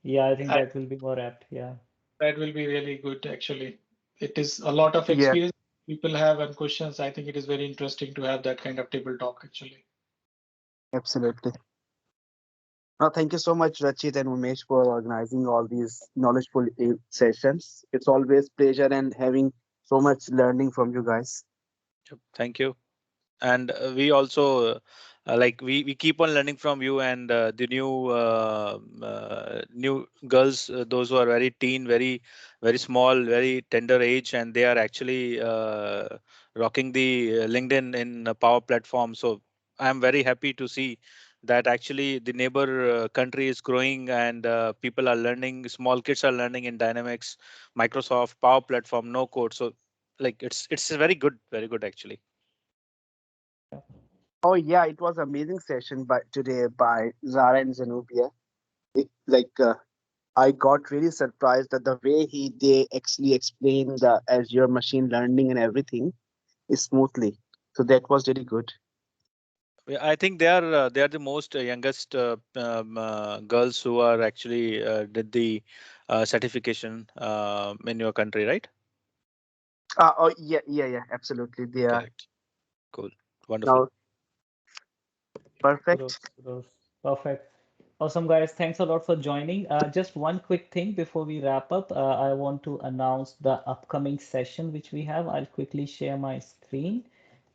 Yeah, I think I, that will be more apt. Yeah. that will be really good, actually. It is a lot of Yeah, experience people have and questions. I think it is very interesting to have that kind of table talk, actually. absolutely. Now, thank you so much, Rachit and Umesh, for organizing all these knowledgeful sessions. It's always pleasure and having so much learning from you guys. Yep. Thank you. And we also like we keep on learning from you, and the new girls, those who are very teen, very small, very tender age, and they are actually rocking the LinkedIn in a power platform. So I'm very happy to see that actually the neighbor country is growing, and people are learning, small kids are learning in Dynamics, Microsoft Power Platform, no code. So like it's very good actually. Oh yeah, it was amazing session by today by Zara and Zenobia. It, like I got really surprised at the way they actually explained the Azure machine learning and everything smoothly. So that was really good. Yeah, I think they are the most youngest girls who are actually did the certification in your country, right? Oh yeah, absolutely. They are Correct. Cool. Wonderful. now Kudos, perfect. kudos. Perfect. Awesome, guys. Thanks a lot for joining. Just one quick thing before we wrap up. I want to announce the upcoming session which we have. I'll quickly share my screen.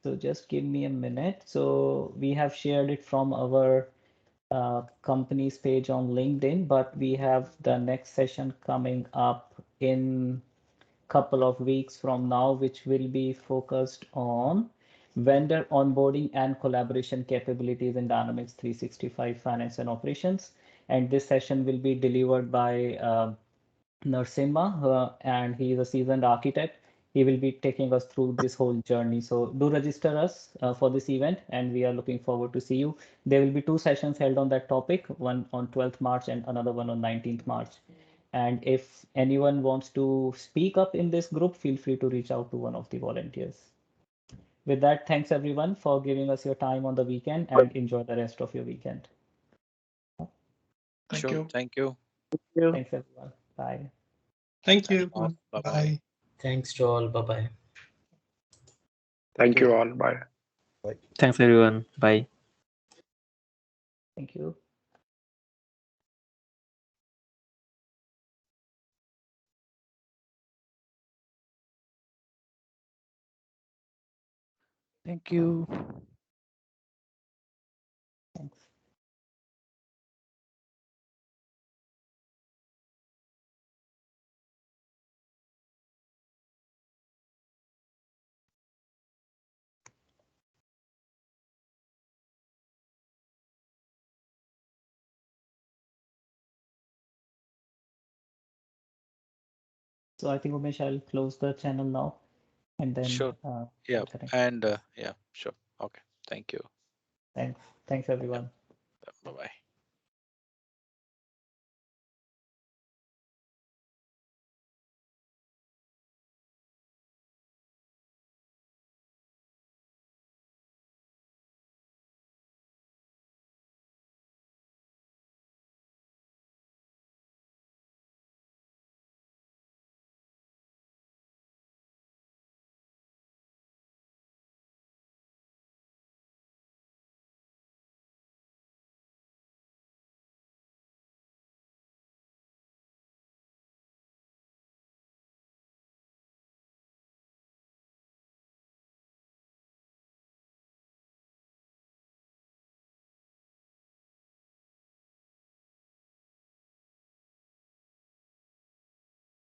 So just give me a minute. So we have shared it from our company's page on LinkedIn, but we have the next session coming up in couple of weeks from now, which will be focused on vendor onboarding and collaboration capabilities in Dynamics 365 Finance and Operations. And this session will be delivered by Narasimha, and he is a seasoned architect. He will be taking us through this whole journey. So do register us for this event, and we are looking forward to see you. There will be two sessions held on that topic, one on 12th March and another one on 19th March. And if anyone wants to speak up in this group, feel free to reach out to one of the volunteers. With that, thanks everyone for giving us your time on the weekend, and enjoy the rest of your weekend. Thank Sure. you. Thank you. You. Thanks everyone. Bye. Thank you, Signing off. everyone. Bye bye. Bye. Thanks to all. Bye bye. Thank Thank you. you all. Bye. Bye. Thanks, everyone. Bye. Thank you. Thank you. Thanks. So I think Umesh, I'll close the channel now. and then Sure. Yeah. we'll connect. And yeah, sure. Okay. Thank you. Thanks everyone. Bye bye.